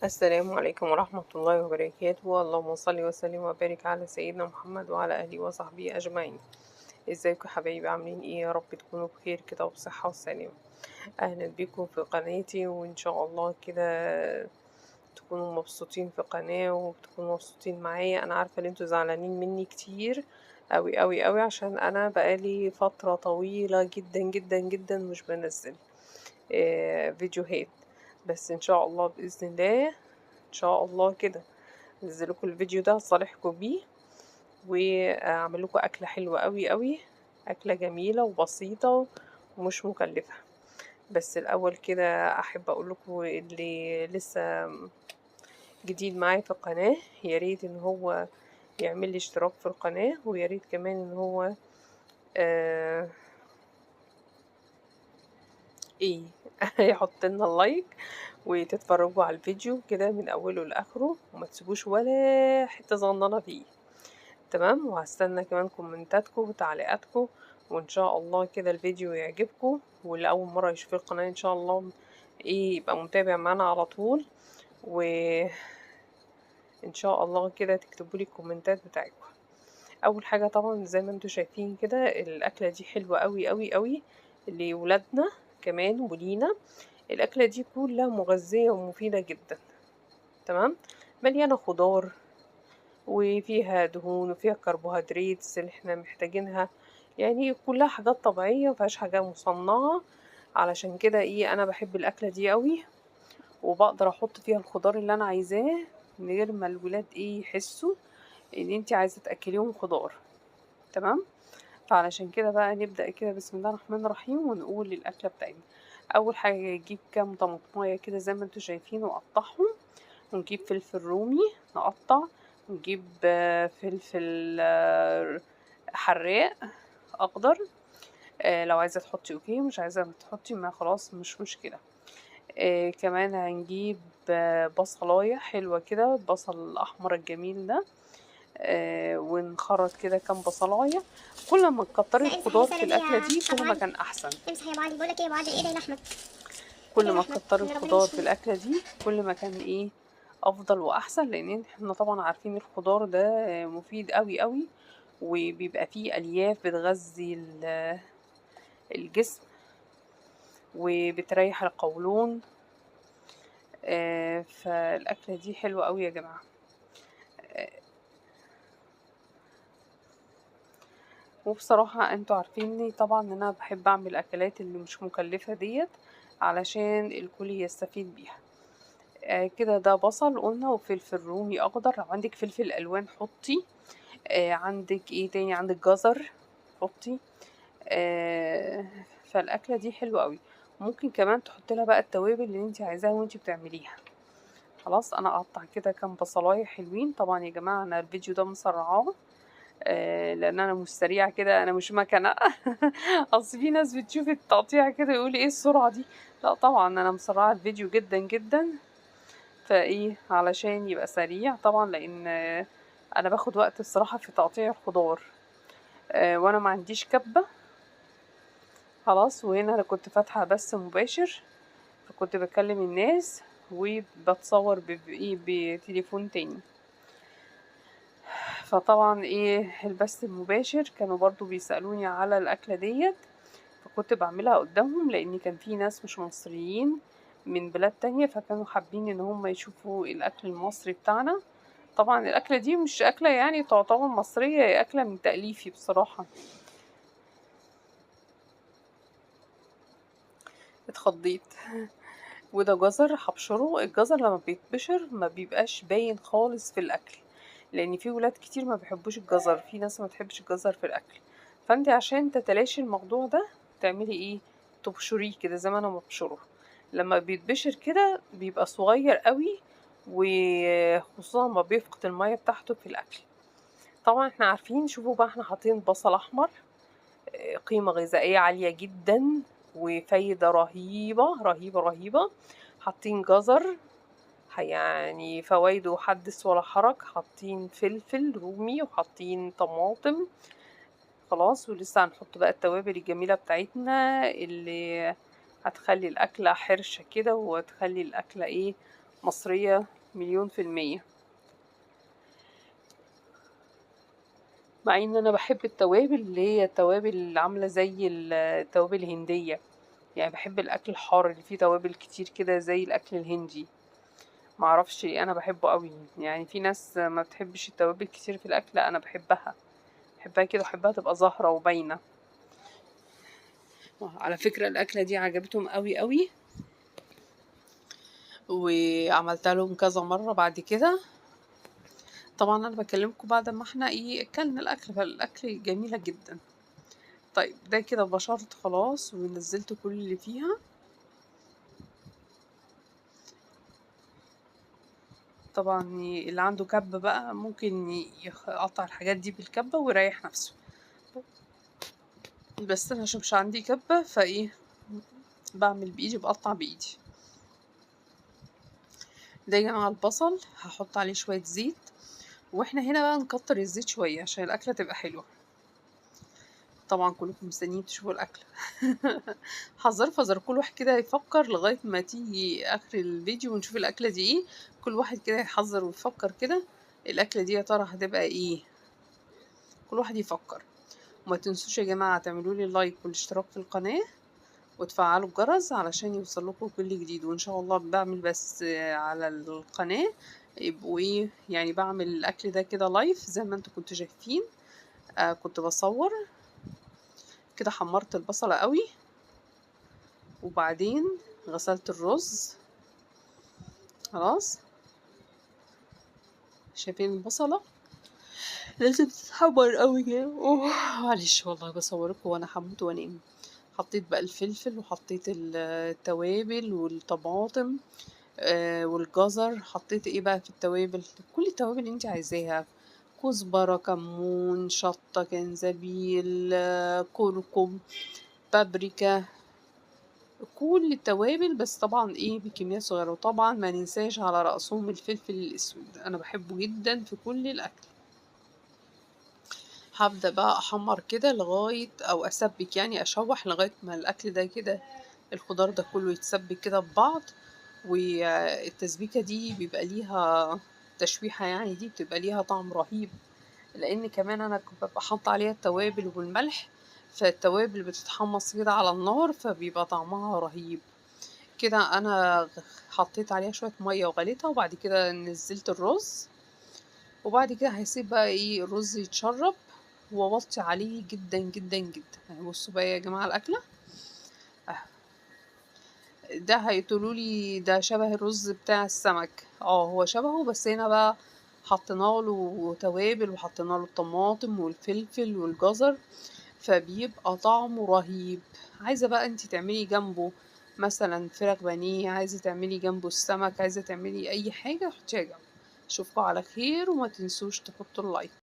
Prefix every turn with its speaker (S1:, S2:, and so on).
S1: السلام عليكم ورحمة الله وبركاته. اللهم صل وسلم وبارك على سيدنا محمد وعلى آله وصحبه أجمعين. ازيكم يا حبايبي، عاملين ايه؟ يا رب تكونوا بخير كده وبصحة وسلامة. أهلا بكم في قناتي، وإن شاء الله كده تكونوا مبسوطين في قناة وتكونوا مبسوطين معايا. أنا عارفة إن انتوا زعلانين مني كتير أوي أوي أوي، عشان أنا بقالي فترة طويلة جدا جدا جدا مش بنزل فيديوهات. بس إن شاء الله بإذن الله ان شاء الله كده انزل لكم الفيديو ده صالحكم بيه، واعمل لكم اكله حلوه قوي قوي، اكله جميله وبسيطه ومش مكلفه. بس الاول كده احب اقول لكم اللي لسه جديد معايا في القناه، يا ريت ان هو يعمل لي اشتراك في القناه، ويا ريت كمان ان هو آه ايه يحط لنا اللايك، وتتفرجوا على الفيديو كده من اوله لاخره، وما تسيبوش ولا حته صغننه فيه. تمام، وهستنى كمان كومنتاتكم وتعليقاتكم، وان شاء الله كده الفيديو يعجبكم. واللي اول مره يشوف القناه ان شاء الله يبقى متابع معانا على طول، وان شاء الله كده تكتبوا لي الكومنتات بتاعتكم. اول حاجه طبعا زي ما انتم شايفين كده، الاكله دي حلوه قوي قوي قوي لولادنا كمان ولينا. الاكله دي كلها مغذيه ومفيده جدا. تمام، مليانه خضار، وفيها دهون، وفيها كربوهيدرات اللي احنا محتاجينها. يعني كلها حاجات طبيعية، مفيهاش حاجة مصنعة. علشان كده انا بحب الاكلة دي قوي، وبقدر احط فيها الخضار اللي انا عايزاه من غير ما الولاد يحسوا ان انتي عايزة تأكليهم خضار. تمام، فعلشان كده بقى نبدأ كده بسم الله الرحمن الرحيم ونقول الأكلة بتاعتنا. أول حاجة نجيب كام طماطماية كده زي ما انتوا شايفين ونقطعهم، ونجيب فلفل رومي نقطع، ونجيب فلفل حراق أخضر. لو عايزة تحطي اوكي، مش عايزة تحطي ما خلاص مش مشكلة. كمان هنجيب بصلاية حلوة كده، البصل الأحمر الجميل ده. ونخرط كده كام بصلاية. كل ما تكتري
S2: لا امسح يا
S1: الخضار في
S2: سلام
S1: الأكلة
S2: يا
S1: دي كل
S2: ابو
S1: ما
S2: علي.
S1: كان أحسن.
S2: امسح يا ابو علي، بقول لك ايه يا ابو علي، ايه ده لحمك؟ ايه
S1: كل
S2: ده
S1: ما
S2: لحمك
S1: تكتري
S2: ان ربنا
S1: الخضار في
S2: يشفيه.
S1: الأكلة دي كل ما كان أفضل وأحسن، لأن احنا طبعا عارفين الخضار ده مفيد قوي قوي، وبيبقى فيه ألياف بتغذي الجسم، وبتريح القولون. فالأكلة دي حلوة قوي يا جماعة. وبصراحة انتوا عارفيني طبعا ان انا بحب اعمل الاكلات اللي مش مكلفة ديت، علشان الكل يستفيد بيها. كده ده بصل قلنا، وفلفل رومي اخضر. لو عندك فلفل الوان حطي. عندك ايه تاني؟ عندك جزر حطي. آه فالاكلة دي حلوة قوي. ممكن كمان تحطي لها بقى التوابل اللي انت عايزاها وانت بتعمليها. خلاص، انا اقطع كده كام بصلايه حلوين. طبعا يا جماعه انا الفيديو ده مسرعاه، لان انا مش سريعه كده، انا مش مكنه. اصل في ناس بتشوف التقطيع كده يقول ايه السرعه دي. لا طبعا انا مسرعه الفيديو جدا جدا، علشان يبقى سريع طبعا، لان انا باخد وقت الصراحه في تقطيع الخضار. وانا ما عنديش كبه. خلاص، وهنا انا كنت فاتحه بث مباشر، فكنت بكلم الناس وبتصور بتليفون تاني. فطبعا البث المباشر كانوا برضو بيسألوني على الأكلة ديت، فكنت بعملها قدامهم، لأن كان في ناس مش مصريين من بلاد تانية، فكانوا حابين ان هم يشوفوا الأكل المصري بتاعنا. طبعا الأكلة دي مش أكلة يعني تعتبر مصرية، هي أكلة من تأليفي بصراحة. اتخضيت. وده جزر هبشره. الجزر لما بيتبشر ما بيبقاش باين خالص في الاكل، لان في ولاد كتير ما بيحبوش الجزر، في ناس ما بتحبش الجزر في الاكل. فانت عشان تتلاشي الموضوع ده تعملي تبشريه كده زي ما انا ببشره. لما بيتبشر كده بيبقى صغير قوي، وخصوصا ما بيفقد المية بتاعته في الاكل. طبعا احنا عارفين، شوفوا بقى احنا حاطين بصل احمر، قيمة غذائية عالية جدا، وفايدة رهيبة رهيبة رهيبة. حاطين جزر، يعني فوائده حدث ولا حرج. حاطين فلفل رومي، وحاطين طماطم. خلاص، ولسه هنحط بقى التوابل الجميلة بتاعتنا اللي هتخلي الأكلة حرشة كده، وتخلي الأكلة مصرية 1,000,000%. مع ان انا بحب التوابل اللي هي التوابل اللي عاملة زي التوابل الهندية، يعني بحب الاكل الحار اللي فيه توابل كتير كده زي الاكل الهندي. معرفش ليه انا بحبه قوي. يعني في ناس ما بتحبش التوابل كتير في الاكل، لا انا بحبها كده، بحبها تبقى ظاهرة وباينة. على فكرة الأكلة دي عجبتهم قوي قوي، وعملتها لهم كذا مرة بعد كده. طبعا أنا بكلمكم بعد ما احنا اكلنا الأكل، فالأكل جميلة جدا. طيب ده كده بشرت خلاص ونزلت كل اللي فيها. طبعا اللي عنده كبة بقى ممكن يقطع الحاجات دي بالكبة ويريح نفسه، بس أنا عشان مش عندي كبة بعمل بإيدي، بقطع بإيدي. ده يا جماعة البصل هحط عليه شوية زيت، واحنا هنا بقى نكتر الزيت شوية عشان الأكلة تبقى حلوة. طبعا كلكم مستنيين تشوفوا الأكلة. حذر كل واحد كده يفكر لغاية ما تيجي آخر الفيديو ونشوف الأكلة دي ايه. كل واحد كده يحذر ويفكر كده الأكلة دي يا ترى هتبقى ايه. كل واحد يفكر. وما تنسوش يا جماعة تعملوا لي لايك والاشتراك في القناة وتفعلوا الجرس علشان يوصل لكم كل جديد. وان شاء الله بعمل بس على القناة يبقوا يعني بعمل الاكل ده كده لايف زي ما انتوا كنتوا شايفين. كنت بصور كده. حمرت البصلة قوي، وبعدين غسلت الرز. خلاص شايفين البصلة لازم تتحمر قوي كده. معلش والله بصوركم وانا هموت وانام. حطيت بقى الفلفل وحطيت التوابل والطماطم والجزر. حطيت ايه بقى في التوابل؟ كل التوابل اللي انت عايزاها، كزبرة، كمون، شطة، جنزبيل، كركم، بابريكا، كل التوابل. بس طبعا بكميات صغيرة. وطبعا ما ننساش على رأسهم الفلفل الاسود، انا بحبه جدا في كل الاكل. هبدأ بقى احمر كده لغاية او اسبك، يعني اشوح لغاية ما الاكل ده كده الخضار ده كله يتسبك كده ببعض. والتسبيكة دي بيبقى ليها تشويحة، يعني دي بتبقى ليها طعم رهيب. لان كمان انا كنت ببقى حاطة عليها التوابل والملح، فالتوابل بتتحمص كده على النار فبيبقى طعمها رهيب. كده انا حطيت عليها شوية مية وغليتها، وبعد كده نزلت الرز. وبعد كده هيسيب بقى الرز يتشرب ووطي عليه جدا جدا جدا. يعني بصوا بقى يا جماعة الأكلة ده هيقولولي ده شبه الرز بتاع السمك. هو شبهه، بس هنا بقى حطيناله توابل وحطيناله الطماطم والفلفل والجزر، فبيبقى طعمه رهيب. عايزة بقى انتي تعملي جنبه مثلا فراخ بانيه، عايزة تعملي جنبه السمك، عايزة تعملي اي حاجة حطيها جنبه. اشوفكم على خير، وما تنسوش تحطوا اللايك.